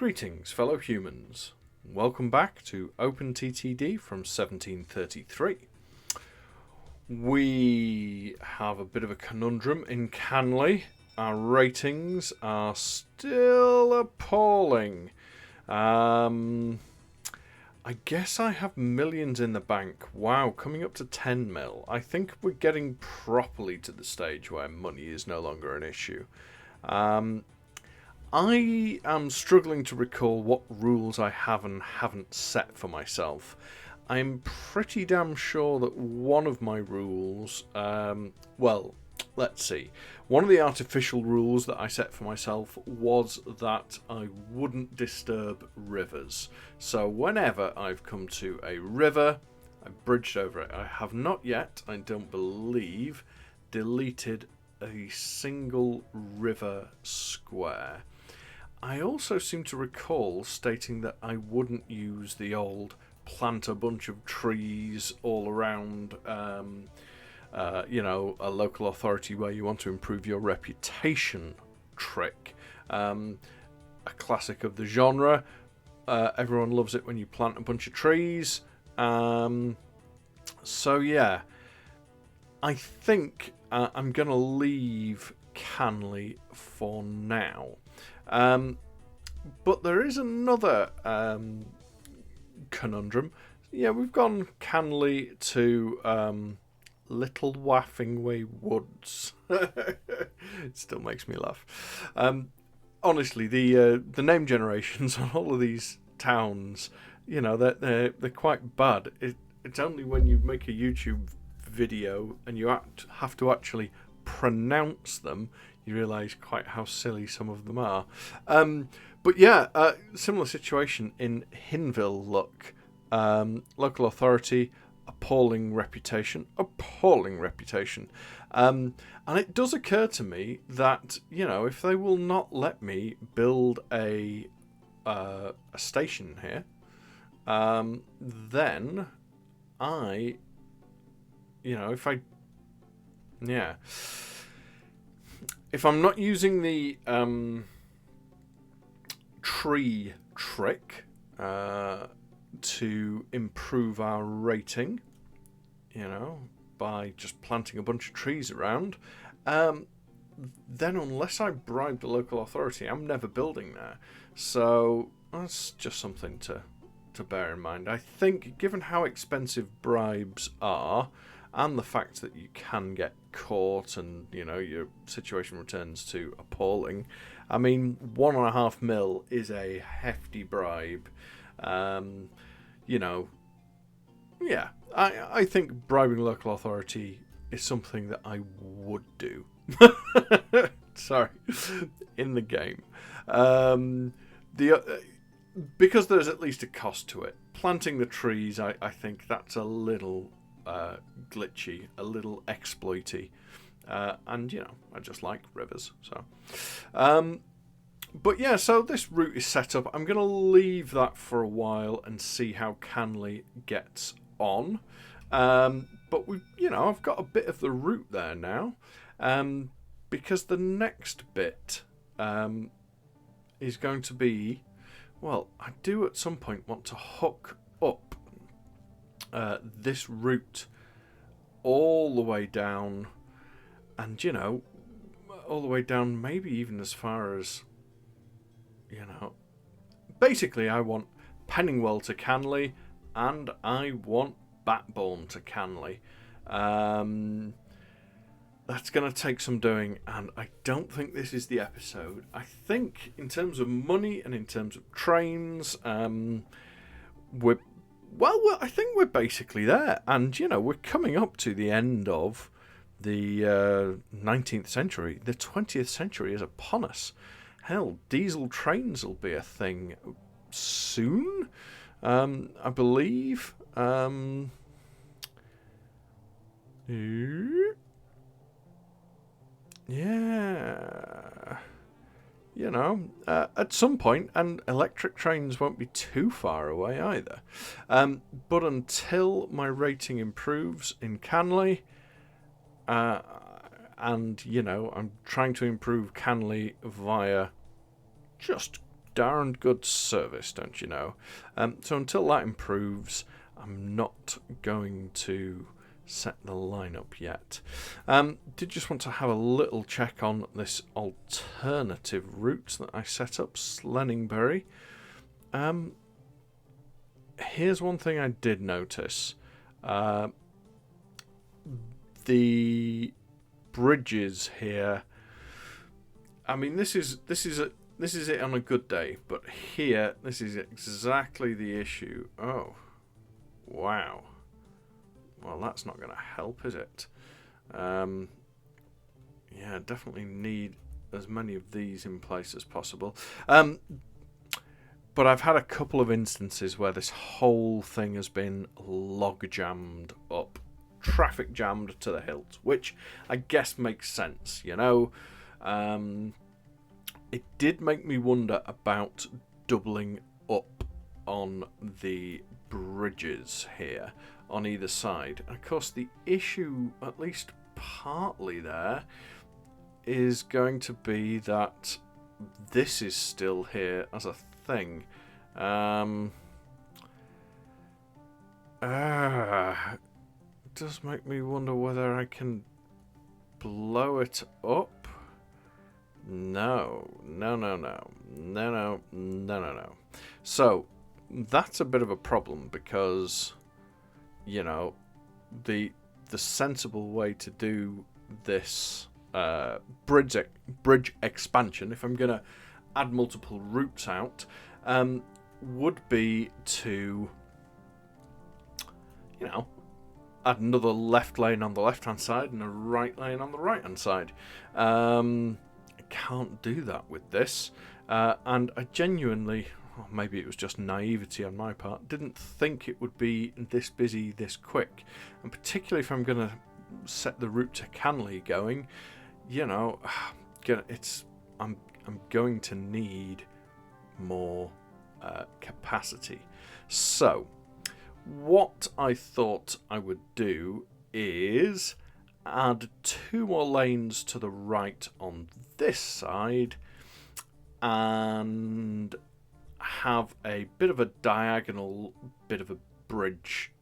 Greetings, fellow humans. Welcome back to OpenTTD from 1733. We have a bit of a conundrum in Canley. Our ratings are still appalling. I guess I have millions in the bank. Wow, coming up to 10 mil. I think we're getting properly to the stage where money is no longer an issue. I am struggling to recall what rules I have and haven't set for myself. I'm pretty damn sure that one of my rules, let's see. One of the artificial rules that I set for myself was that I wouldn't disturb rivers. So whenever I've come to a river, I've bridged over it. I have not yet, I don't believe, deleted a single river square. I also seem to recall stating that I wouldn't use the old plant a bunch of trees all around, a local authority where you want to improve your reputation trick. A classic of the genre. Everyone loves it when you plant a bunch of trees. So yeah, I think I'm going to leave Canley for now. But there is another conundrum. Yeah, we've gone Canley to Little Waffingway Woods. It still makes me laugh. Honestly, the name generations on all of these towns, they're quite bad. It's only when you make a YouTube video and you have to actually pronounce them, you realise quite how silly some of them are. But yeah, similar situation in Hinville, look. Local authority, appalling reputation. And it does occur to me that, if they will not let me build a station here, then if I'm not using the tree trick to improve our rating, by just planting a bunch of trees around, then unless I bribe the local authority, I'm never building there. So that's just something to bear in mind. I think, given how expensive bribes are, and the fact that you can get caught and, your situation returns to appalling. I mean, 1.5 mil is a hefty bribe. Yeah, I think bribing local authority is something that I would do. Sorry, in the game. Because there's at least a cost to it. Planting the trees, I think that's a little glitchy, a little exploity, and I just like rivers. So, but yeah, so this route is set up. I'm going to leave that for a while and see how Canley gets on. But I've got a bit of the route there now, because the next bit is going to be, I do at some point want to hook up this route all the way down, and all the way down, maybe even as far as, basically I want Penningwell to Canley, and I want Batbourne to Canley. That's going to take some doing, and I don't think this is the episode. I think in terms of money and in terms of trains, I think we're basically there. And, we're coming up to the end of the 19th century. The 20th century is upon us. Hell, diesel trains will be a thing soon, I believe. Yeah. At some point, and electric trains won't be too far away either. But until my rating improves in Canley, and, I'm trying to improve Canley via just darned good service, don't you know? So until that improves, I'm not going to set the line up yet. Did just want to have a little check on this alternative route that I set up, Slenningbury. Here's one thing I did notice. The bridges here. I mean, this is it on a good day, but here this is exactly the issue. Oh, wow. Well, that's not going to help, is it? Yeah, definitely need as many of these in place as possible. But I've had a couple of instances where this whole thing has been log jammed up, traffic jammed to the hilt, which I guess makes sense, you know. It did make me wonder about doubling up on the bridges here on either side. And of course, the issue, at least partly there, is going to be that this is still here as a thing. It does make me wonder whether I can blow it up. No. So that's a bit of a problem because, you know, the sensible way to do this bridge expansion, if I'm going to add multiple routes out, would be to, you know, add another left lane on the left-hand side and a right lane on the right-hand side. I can't do that with this. And I genuinely, well, maybe it was just naivety on my part, didn't think it would be this busy this quick. And particularly if I'm going to set the route to Canley going, you know, I'm going to need more capacity. So what I thought I would do is add 2 more lanes to the right on this side and have a bit of a diagonal, bit of a bridge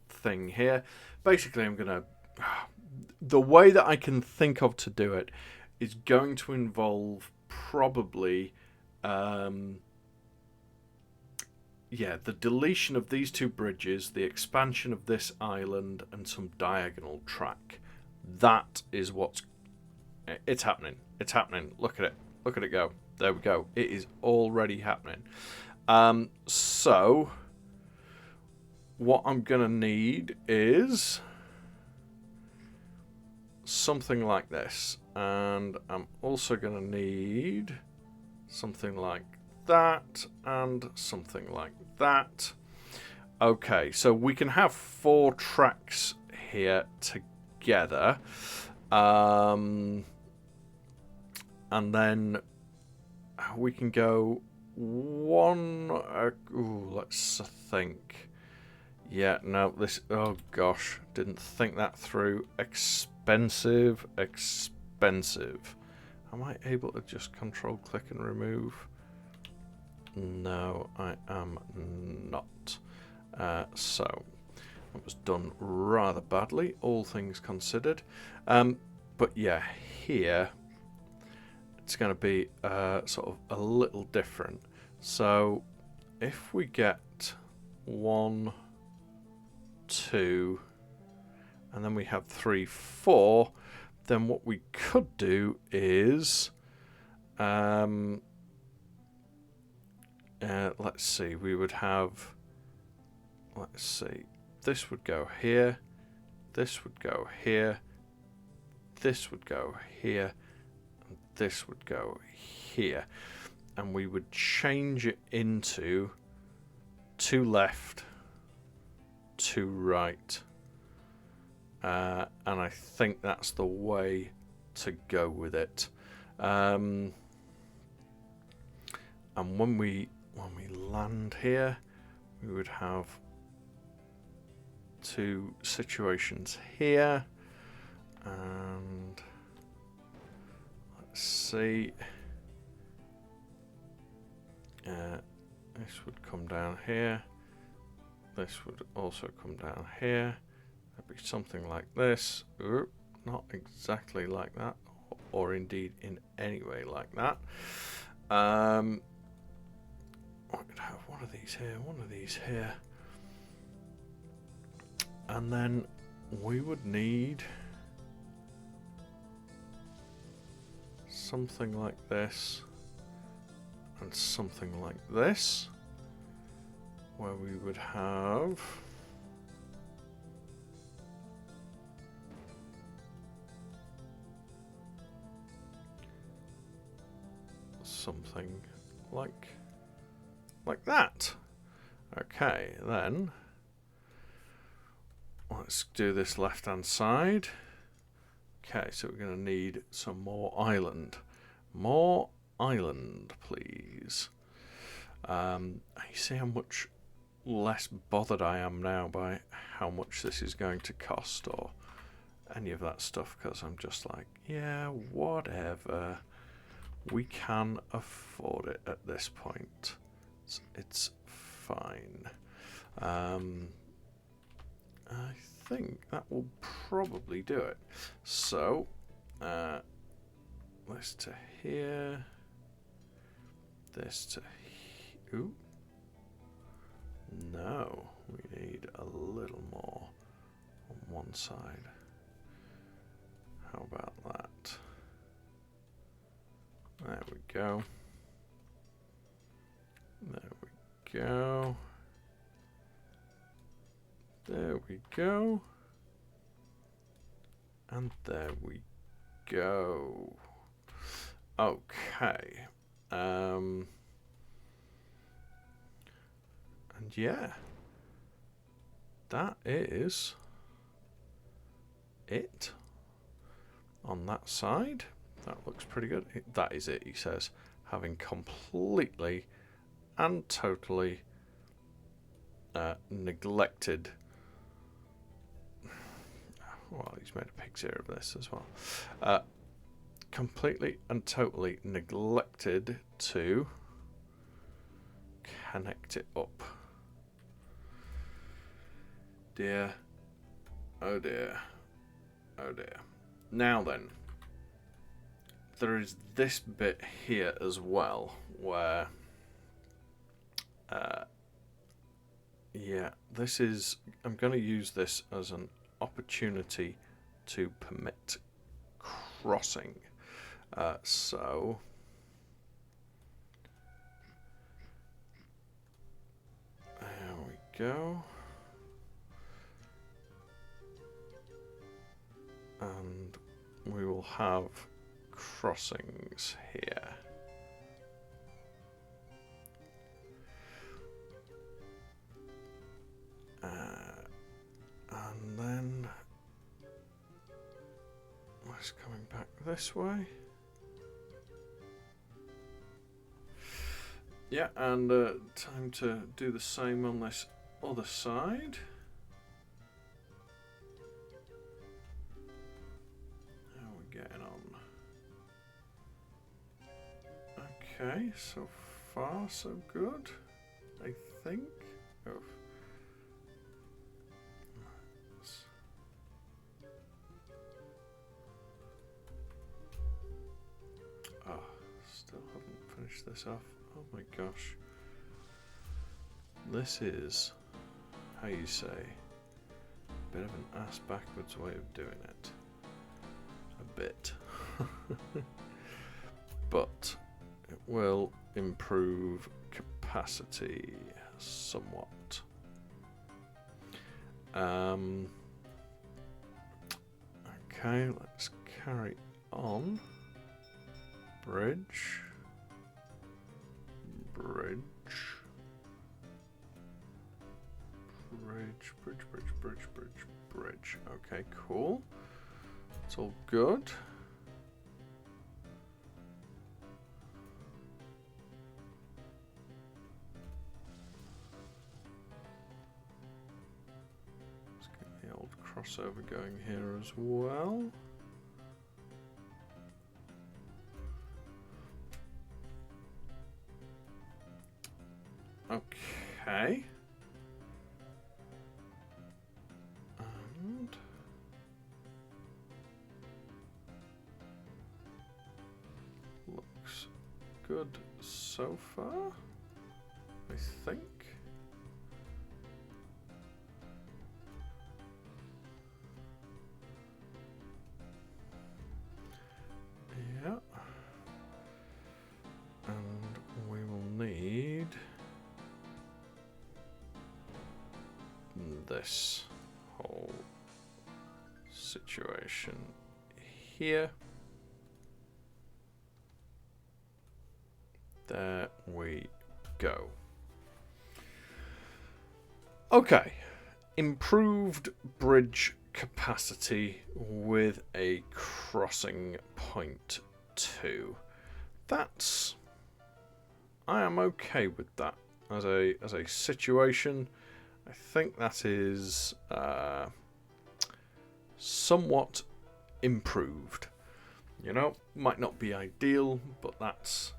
thing here. Basically, I'm going to... The way that I can think of to do it is going to involve probably... the deletion of these 2 bridges, the expansion of this island, and some diagonal track. That is what's... It's happening. It's happening. Look at it. Look at it go. There we go. It is already happening. So, what I'm going to need is something like this. And I'm also going to need something like that and something like that. Okay, so we can have 4 tracks here together. And then we can go one... let's think. Yeah, no, this... Oh, gosh. Didn't think that through. Expensive. Am I able to just control-click and remove? No, I am not. So, it was done rather badly, all things considered. But yeah, here it's going to be sort of a little different. So, if we get 1, 2, and then we have 3, 4, then what we could do is... let's see, we would have, let's see, this would go here, this would go here, this would go here, and this would go here. And we would change it into 2 left, 2 right. And I think that's the way to go with it. And when we land here, we would have 2 situations here, and let's see, This would come down here. This would also come down here. That'd be something like this. Oop, not exactly like that, or indeed in any way like that. We'd have one of these here, one of these here. And then we would need something like this and something like this, where we would have something like that. Okay, then let's do this left hand side. Okay, so we're going to need some more island. More island, please. You see how much less bothered I am now by how much this is going to cost or any of that stuff, because I'm just like, yeah, whatever. We can afford it at this point. It's fine. I think that will probably do it. So, this to here. This to here. Ooh. No, we need a little more on one side. How about that? There we go. There we go. There we go. And there we go. Okay. And yeah. That is it on that side. That looks pretty good. That is it, he says, having completely and totally neglected. Well, he's made a pig's ear of this as well. Completely and totally neglected to connect it up. Dear. Oh dear. Oh dear. Now then. There is this bit here as well where yeah, this is, I'm going to use this as an opportunity to permit crossing. So there we go. And we will have crossings here. And then let's coming back this way. Yeah, and time to do the same on this other side. How are we getting on? Okay, so far so good, I think. Oh. Oh, still haven't finished this off. Oh my gosh. This is, how you say, a bit of an ass backwards way of doing it. A bit. But it will improve capacity somewhat. Okay, let's carry on. Bridge. Bridge. Bridge, bridge, bridge, bridge, bridge, bridge. Okay, cool. It's all good. Let's get the old crossover going here as well. Okay. And looks good so far, I think. Yeah. And we will need this whole situation here. There we go. Okay, improved bridge capacity with a crossing point 2. That's, I am okay with that as a situation. I think that is somewhat improved. You know, might not be ideal, but that's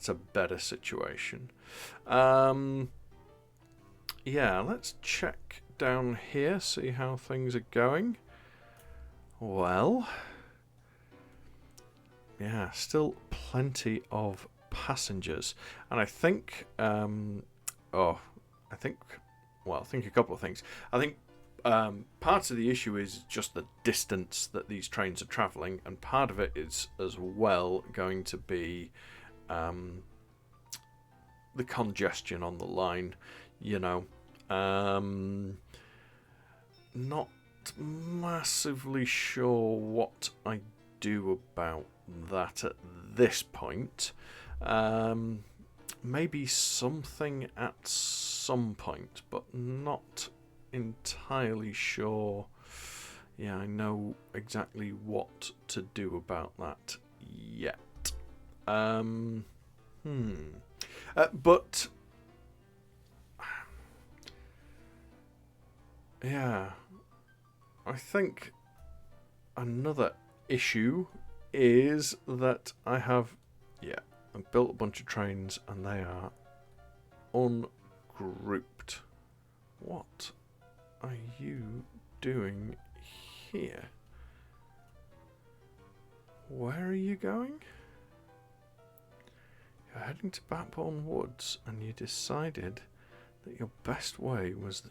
a better situation. Yeah, let's check down here, see how things are going. Well, yeah, still plenty of passengers, and I think, I think a couple of things. I think part of the issue is just the distance that these trains are travelling, and part of it is as well going to be the congestion on the line. You know, not massively sure what I do about that at this point. Maybe something at some point, but not entirely sure. Yeah, I know exactly what to do about that yet. But yeah, I think another issue is that I built a bunch of trains and they are ungrouped. What are you doing here? Where are you going? You're heading to Batbourne Woods and you decided that your best way was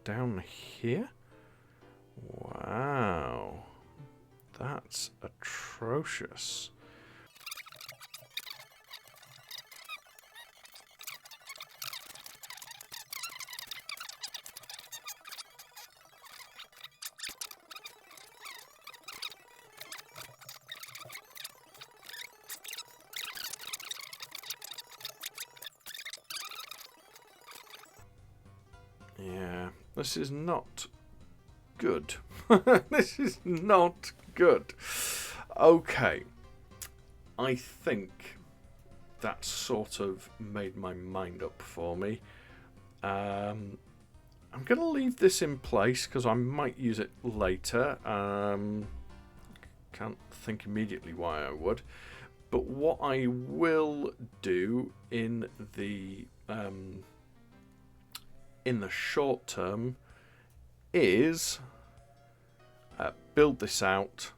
down here? Wow. That's atrocious. Yeah, this is not good. This is not good. Okay, I think that sort of made my mind up for me. I'm going to leave this in place because I might use it later. Can't think immediately why I would. But what I will do in the short term is build this out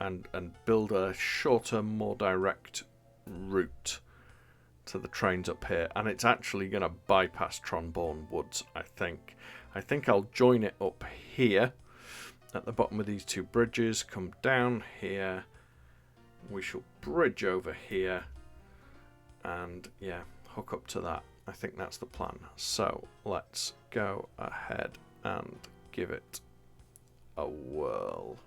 and build a shorter, more direct route to the trains up here, and it's actually going to bypass Tronborn Woods. I think I'll join it up here at the bottom of these two bridges, come down here, we shall bridge over here, and yeah, hook up to that. I think that's the plan. So let's go ahead and give it a whirl.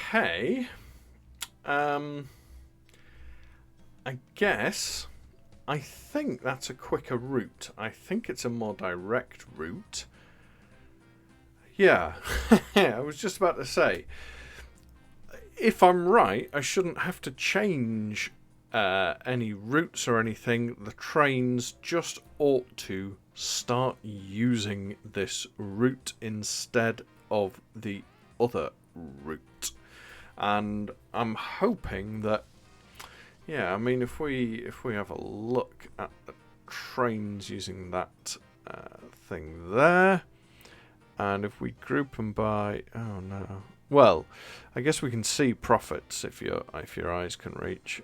Okay. I guess. I think that's a quicker route. I think it's a more direct route. Yeah. I was just about to say, if I'm right, I shouldn't have to change any routes or anything. The trains just ought to start using this route instead of the other route. And I'm hoping that, yeah, I mean, if we have a look at the trains using that thing there, and if we group them by, oh no, well, I guess we can see profits if your eyes can reach.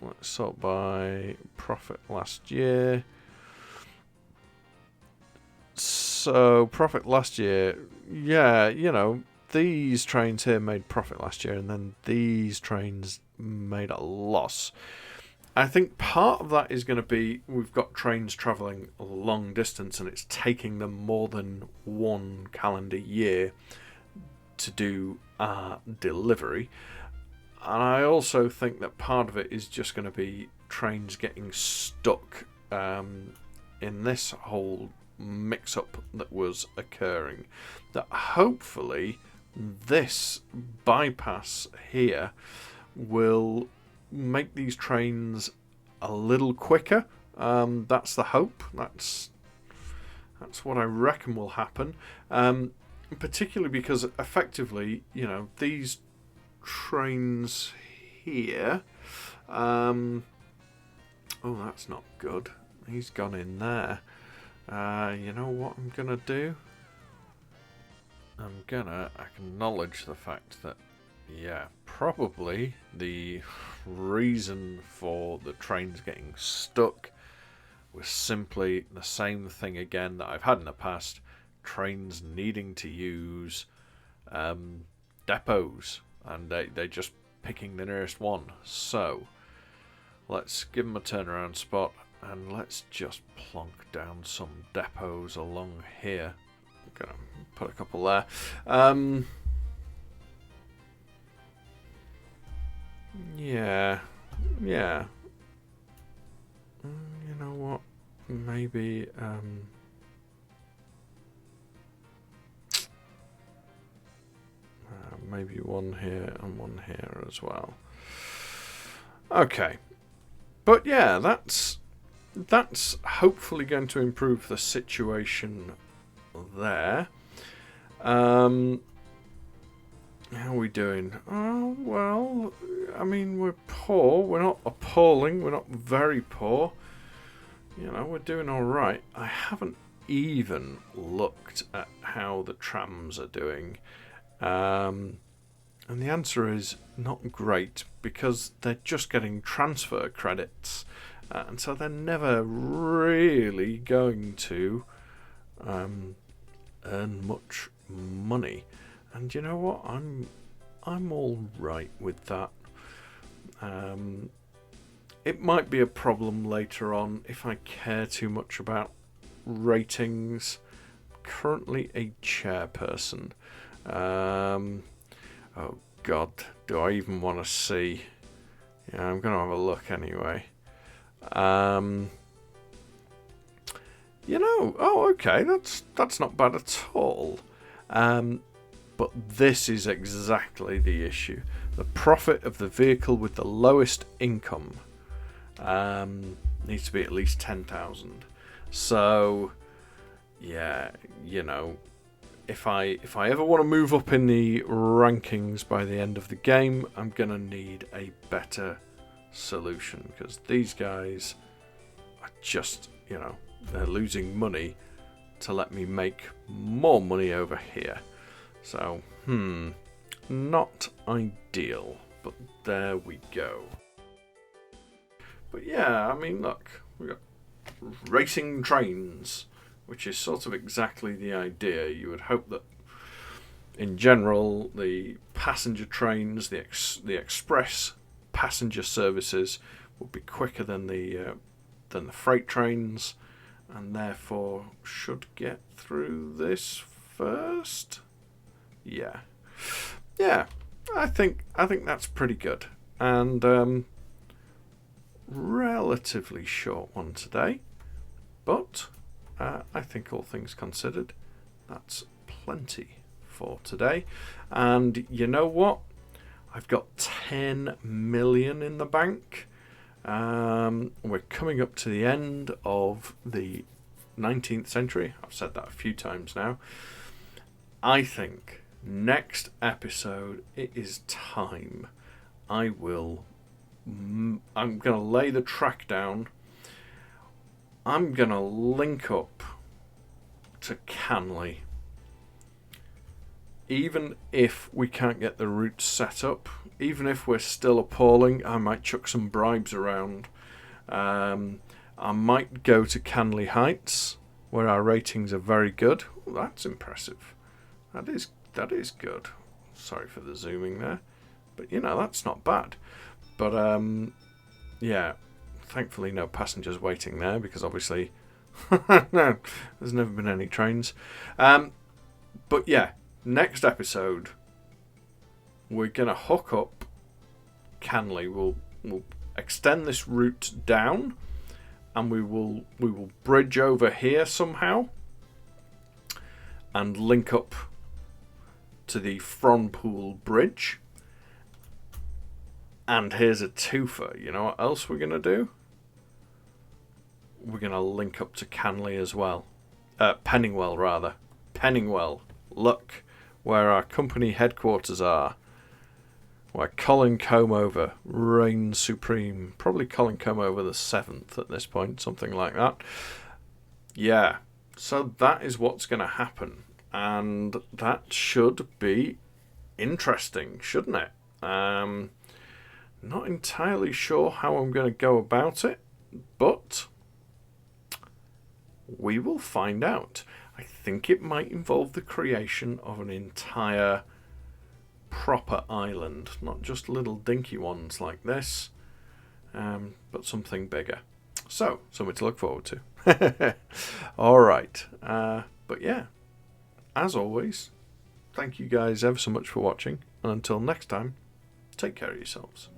Let's sort by profit last year. So profit last year, yeah, you know, these trains here made profit last year, and then these trains made a loss. I think part of that is going to be we've got trains travelling a long distance, and it's taking them more than one calendar year to do delivery. And I also think that part of it is just going to be trains getting stuck in this whole mix-up that was occurring. That hopefully this bypass here will make these trains a little quicker. That's the hope. That's what I reckon will happen. Particularly because effectively, you know, these trains here. Oh, that's not good. He's gone in there. You know what I'm gonna do? I'm gonna acknowledge the fact that, yeah, probably the reason for the trains getting stuck was simply the same thing again that I've had in the past. Trains needing to use depots, and they're just picking the nearest one. So let's give them a turnaround spot, and let's just plonk down some depots along here. I'm gonna put a couple there. Yeah. You know what? Maybe maybe one here and one here as well. Okay, but yeah, that's hopefully going to improve the situation there. How are we doing? Oh, well, I mean, we're poor. We're not appalling. We're not very poor. You know, we're doing all right. I haven't even looked at how the trams are doing. And the answer is not great, because they're just getting transfer credits. And so they're never really going to earn much money. And you know what? I'm all right with that. It might be a problem later on if I care too much about ratings. Currently a chairperson. Oh God, do I even want to see? Yeah, I'm gonna have a look anyway. You know, oh okay, that's not bad at all. But this is exactly the issue. The profit of the vehicle with the lowest income needs to be at least 10,000. So, yeah, you know, if I ever want to move up in the rankings by the end of the game, I'm gonna need a better solution, because these guys are just, you know, they're losing money to let me make more money over here. So, not ideal, but there we go. But yeah, I mean, look, we got racing trains, which is sort of exactly the idea. You would hope that, in general, the passenger trains, the express passenger services, would be quicker than the freight trains, and therefore should get through this first. Yeah. I think that's pretty good, and relatively short one today, but I think all things considered, that's plenty for today. And you know what? I've got 10 million in the bank. We're coming up to the end of the 19th century. I've said that a few times now. I think next episode it is time. I'm going to lay the track down. I'm going to link up to Canley. Even if we can't get the route set up, even if we're still appalling, I might chuck some bribes around. I might go to Canley Heights, where our ratings are very good. Ooh, that's impressive. That is good. Sorry for the zooming there, but that's not bad. But yeah, thankfully no passengers waiting there, because obviously no, there's never been any trains. But yeah, next episode we're gonna hook up Canley. We'll extend this route down, and we will bridge over here somehow and link up to the Fronpool Bridge. And here's a twofer. You know what else we're going to do? We're going to link up to Canley as well. Penningwell, rather. Penningwell. Look where our company headquarters are. Where Colin Comeover reigns supreme. Probably Colin Comeover the 7th at this point. Something like that. Yeah. So that is what's going to happen. And that should be interesting, shouldn't it? Not entirely sure how I'm going to go about it, but we will find out. I think it might involve the creation of an entire proper island, not just little dinky ones like this, but something bigger. So, something to look forward to. Alright, but yeah, as always, thank you guys ever so much for watching, and until next time, take care of yourselves.